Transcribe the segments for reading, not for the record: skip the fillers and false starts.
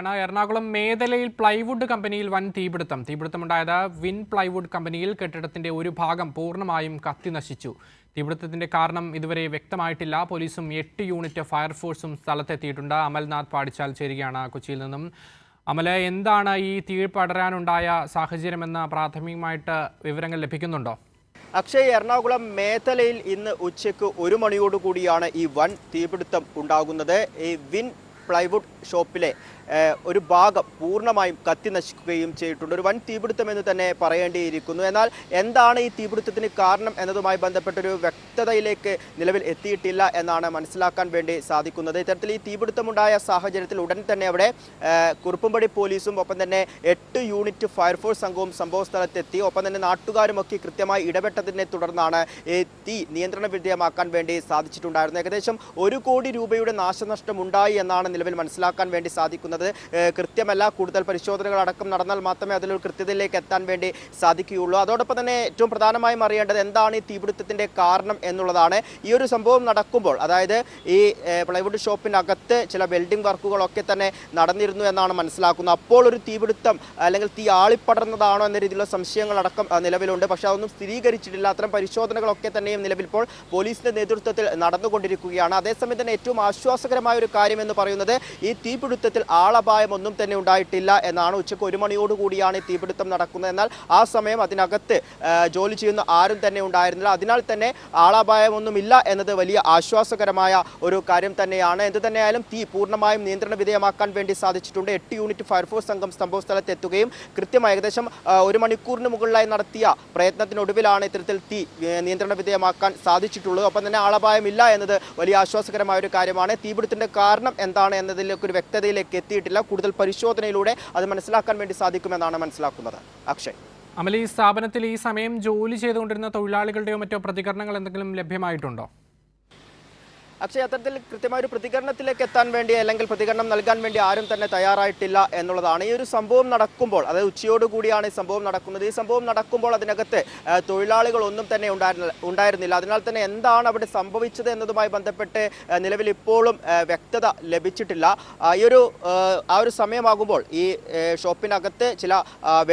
Ernakulam മേദലയിൽ plywood കമ്പനിയിൽ വൻ തീപിടുത്തമുണ്ടായത് വിൻ പ്ലൈവുഡ് കമ്പനിയിൽ കെട്ടിടത്തിന്റെ ഒരു ഭാഗം പൂർണ്ണമായും കത്തിനശിച്ചു. തീപിടുത്തത്തിന്റെ കാരണം ഇതുവരെ വ്യക്തമായിട്ടില്ല. പോലീസും 8 യൂണിറ്റ് ഫയർഫോഴ്സും സ്ഥലത്തെത്തിയിട്ടുണ്ട്. അമൽനാഥ് പാടിച്ചാൽ ചേരുകയാണ് കൊച്ചിയിൽ നിന്നും. അമല, എന്താണ് ഈ തീ പടരാനുണ്ടായ സാഹചര്യമെന്ന് പ്രാഥമികമായിട്ട് വിവരങ്ങൾ ലഭിക്കുന്നുണ്ടോ? അക്ഷയ്, എറണാകുളം മേദലയിൽ ഇന്ന് ഉച്ചയ്ക്ക് 1 മണിയോടുകൂടിയാണ് ഈ വൻ തീപിടുത്തം ഉണ്ടാകുന്നത്. ഈ വിൻ പ്ലൈവുഡ് ഷോപ്പിലെ ഒരു ഭാഗം പൂർണ്ണമായും കത്തി നശിക്കുകയും ചെയ്തിട്ടുണ്ട്. ഒരു വൻ തീപിടുത്തം എന്ന് തന്നെ പറയേണ്ടിയിരിക്കുന്നു. എന്നാൽ എന്താണ് ഈ തീപിടുത്തത്തിന് കാരണം എന്നതുമായി ബന്ധപ്പെട്ടൊരു വ്യക്തതയിലേക്ക് നിലവിൽ എത്തിയിട്ടില്ല എന്നാണ് മനസ്സിലാക്കാൻ വേണ്ടി സാധിക്കുന്നത്. ഇത്തരത്തിൽ ഈ തീപിടുത്തമുണ്ടായ സാഹചര്യത്തിൽ ഉടൻ തന്നെ അവിടെ കുറുപ്പുംപടി പോലീസും ഒപ്പം തന്നെ 8 യൂണിറ്റ് ഫയർഫോഴ്സ് സംഘവും സംഭവ സ്ഥലത്തെത്തി. ഒപ്പം തന്നെ നാട്ടുകാരുമൊക്കെ കൃത്യമായി ഇടപെട്ടതിനെ തുടർന്നാണ് ഈ തീ നിയന്ത്രണ വിധേയമാക്കാൻ വേണ്ടി സാധിച്ചിട്ടുണ്ടായിരുന്നത്. ഏകദേശം 1 കോടി രൂപയുടെ നാശനഷ്ടം ഉണ്ടായി എന്നാണ് നിലവിൽ മനസ്സിലാക്കാൻ വേണ്ടി സാധിക്കുന്നത്. കൃത്യമല്ല, കൂടുതൽ പരിശോധനകൾ അടക്കം നടന്നാൽ മാത്രമേ അതിലൊരു കൃത്യതയിലേക്ക് എത്താൻ വേണ്ടി സാധിക്കുകയുള്ളൂ. അതോടൊപ്പം തന്നെ ഏറ്റവും പ്രധാനമായും അറിയേണ്ടത് എന്താണ് ഈ തീപിടുത്തത്തിന്റെ കാരണം എന്നുള്ളതാണ്. ഈ ഒരു സംഭവം നടക്കുമ്പോൾ, അതായത് ഈ പ്ലൈവുഡ് ഷോപ്പിനകത്ത് ചില വെൽഡിംഗ് വർക്കുകളൊക്കെ തന്നെ നടന്നിരുന്നു എന്നാണ് മനസ്സിലാക്കുന്നത്. അപ്പോൾ ഒരു തീപിടുത്തം അല്ലെങ്കിൽ തീ ആളിപ്പടർന്നതാണോ എന്ന രീതിയിലുള്ള സംശയങ്ങളടക്കം നിലവിലുണ്ട്. പക്ഷെ അതൊന്നും സ്ഥിരീകരിച്ചിട്ടില്ല. അത്തരം പരിശോധനകളൊക്കെ തന്നെയും നിലവിൽ ഇപ്പോൾ പോലീസിന്റെ നേതൃത്വത്തിൽ നടന്നുകൊണ്ടിരിക്കുകയാണ്. അതേസമയം തന്നെ ഏറ്റവും ആശ്വാസകരമായ ഒരു കാര്യം എന്ന് പറയുന്നത് ഈ തീപിടുത്തത്തിൽ ആളപായമൊന്നും തന്നെ ഉണ്ടായിട്ടില്ല എന്നാണ്. ഉച്ചയ്ക്ക് 1 മണിയോടുകൂടിയാണ് ഈ തീപിടുത്തം നടക്കുന്നത്. എന്നാൽ ആ സമയം അതിനകത്ത് ജോലി ചെയ്യുന്ന ആരും തന്നെ ഉണ്ടായിരുന്നില്ല. അതിനാൽ തന്നെ ആളപായമൊന്നുമില്ല എന്നത് വലിയ ആശ്വാസകരമായ ഒരു കാര്യം തന്നെയാണ്. എന്ത് തന്നെയായാലും തീ പൂർണ്ണമായും നിയന്ത്രണ വിധേയമാക്കാൻ വേണ്ടി സാധിച്ചിട്ടുണ്ട്. 8 യൂണിറ്റ് ഫയർഫോഴ്സ് സംഘം സംഭവ സ്ഥലത്തെത്തുകയും കൃത്യമായി ഏകദേശം 1 മണിക്കൂറിന് മുകളിലായി നടത്തിയ പ്രയത്നത്തിനൊടുവിലാണ് ഇത്തരത്തിൽ തീ നിയന്ത്രണ വിധേയമാക്കാൻ സാധിച്ചിട്ടുള്ളത്. ഒപ്പം തന്നെ ആളപായമില്ല എന്നത് വലിയ ആശ്വാസകരമായ ഒരു കാര്യമാണ്. തീപിടുത്തത്തിന്റെ കാരണം എന്താണ് എന്നതിലേക്ക് ഒരു വ്യക്തതയിലേക്ക് എത്തിയിട്ടില്ല. കൂടുതൽ പരിശോധനയിലൂടെ അത് മനസ്സിലാക്കാൻ വേണ്ടി സാധിക്കുമെന്നാണ് മനസ്സിലാക്കുന്നത്. അക്ഷയ്, അമൽ, ഈ സ്ഥാപനത്തിൽ ഈ സമയം ജോലി ചെയ്തുകൊണ്ടിരുന്ന തൊഴിലാളികളുടെയോ മറ്റോ പ്രതികരണങ്ങൾ എന്തെങ്കിലും ലഭ്യമായിട്ടുണ്ടോ? പക്ഷേ അത്തരത്തിൽ കൃത്യമായ ഒരു പ്രതികരണത്തിലേക്ക് എത്താൻ വേണ്ടി അല്ലെങ്കിൽ പ്രതികരണം നൽകാൻ വേണ്ടി ആരും തന്നെ തയ്യാറായിട്ടില്ല എന്നുള്ളതാണ്. ഈ ഒരു സംഭവം നടക്കുമ്പോൾ, അതായത് ഉച്ചയോടുകൂടിയാണ് ഈ സംഭവം നടക്കുന്നത്. ഈ സംഭവം നടക്കുമ്പോൾ അതിനകത്ത് തൊഴിലാളികളൊന്നും തന്നെ ഉണ്ടായിരുന്നില്ല. അതിനാൽ തന്നെ എന്താണ് അവിടെ സംഭവിച്ചത് എന്നതുമായി ബന്ധപ്പെട്ട് നിലവിൽ ഇപ്പോഴും വ്യക്തത ലഭിച്ചിട്ടില്ല. ആ ഒരു സമയമാകുമ്പോൾ ഈ ഷോപ്പിനകത്ത് ചില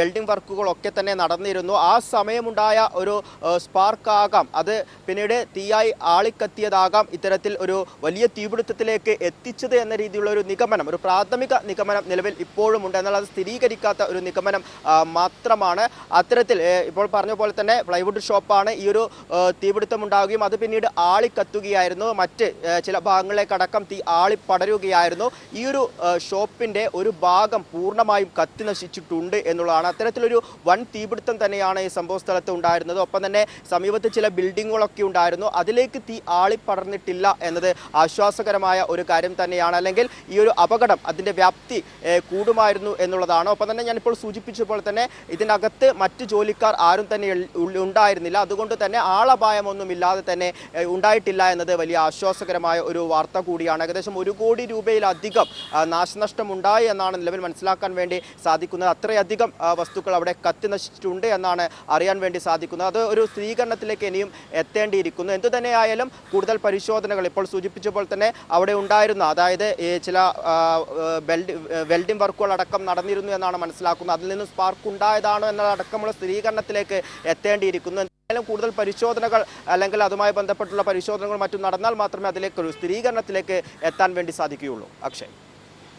വെൽഡിംഗ് വർക്കുകളൊക്കെ തന്നെ നടന്നിരുന്നു. ആ സമയമുണ്ടായ ഒരു സ്പാർക്കാകാം അത് പിന്നീട് തീയായി ആളിക്കത്തിയതാകാം ഇത്തരത്തിൽ ഒരു വലിയ തീപിടുത്തത്തിലേക്ക് എത്തിച്ചത് എന്ന രീതിയിലുള്ള ഒരു നിഗമനം, ഒരു പ്രാഥമിക നിഗമനം നിലവിൽ ഇപ്പോഴും ഉണ്ട്. എന്നാൽ അത് സ്ഥിരീകരിക്കാത്ത ഒരു നിഗമനം മാത്രമാണ്. അത്തരത്തിൽ ഇപ്പോൾ പറഞ്ഞ പോലെ തന്നെ പ്ലൈവുഡ് ഷോപ്പാണ്. ഈ ഒരു തീപിടുത്തം ഉണ്ടാവുകയും അത് പിന്നീട് ആളിക്കത്തുകയായിരുന്നു. മറ്റ് ചില ഭാഗങ്ങളിലേക്കടക്കം തീ ആളിപ്പടരുകയായിരുന്നു. ഈ ഒരു ഷോപ്പിന്റെ ഒരു ഭാഗം പൂർണ്ണമായും കത്തി നശിച്ചിട്ടുണ്ട് എന്നുള്ളതാണ്. അത്തരത്തിലൊരു വൻ തീപിടുത്തം തന്നെയാണ് ഈ സംഭവ സ്ഥലത്ത് ഉണ്ടായിരുന്നത്. ഒപ്പം തന്നെ സമീപത്ത് ചില ബിൽഡിങ്ങുകളൊക്കെ ഉണ്ടായിരുന്നു. അതിലേക്ക് തീ ആളിപ്പടർന്നിട്ടില്ല എന്നത് ആശ്വാസകരമായ ഒരു കാര്യം തന്നെയാണ്. അല്ലെങ്കിൽ ഈ ഒരു അപകടം അതിന്റെ വ്യാപ്തി കൂടുമായിരുന്നു എന്നുള്ളതാണ്. ഒപ്പം തന്നെ ഞാനിപ്പോൾ സൂചിപ്പിച്ചപ്പോൾ തന്നെ ഇതിനകത്ത് മറ്റു ജോലിക്കാർ ആരും തന്നെ ഉണ്ടായിരുന്നില്ല. അതുകൊണ്ട് തന്നെ ആളപായമൊന്നും ഇല്ലാതെ തന്നെ ഉണ്ടായിട്ടില്ല എന്നത് വലിയ ആശ്വാസകരമായ ഒരു വാർത്ത കൂടിയാണ്. ഏകദേശം 1 കോടി രൂപയിലധികം നാശനഷ്ടം ഉണ്ടായി എന്നാണ് നിലവിൽ മനസ്സിലാക്കാൻ വേണ്ടി സാധിക്കുന്നത്. അത്രയധികം വസ്തുക്കൾ അവിടെ കത്തി നശിച്ചിട്ടുണ്ട് എന്നാണ് അറിയാൻ വേണ്ടി സാധിക്കുന്നത്. അത് ഒരു സ്ഥിരീകരണത്തിലേക്ക് ഇനിയും എത്തേണ്ടിയിരിക്കുന്നു. എന്തു തന്നെയായാലും കൂടുതൽ പരിശോധനകൾ ഇപ്പോൾ സൂചിപ്പിച്ചപ്പോൾ തന്നെ അവിടെ ഉണ്ടായിരുന്ന, അതായത് ചില വെൽഡിംഗ് വർക്കുകൾ അടക്കം നടന്നിരുന്നു എന്നാണ് മനസ്സിലാക്കുന്നത്. അതിൽ നിന്ന് സ്പാർക്ക് ഉണ്ടായതാണോ എന്നതടക്കമുള്ള സ്ഥിരീകരണത്തിലേക്ക് എത്തേണ്ടിയിരിക്കുന്നു. എന്തായാലും കൂടുതൽ പരിശോധനകൾ അല്ലെങ്കിൽ അതുമായി ബന്ധപ്പെട്ടുള്ള പരിശോധനകൾ മറ്റും നടന്നാൽ മാത്രമേ അതിലേക്ക് ഒരു സ്ഥിരീകരണത്തിലേക്ക് എത്താൻ വേണ്ടി സാധിക്കുകയുള്ളൂ. അക്ഷയ്.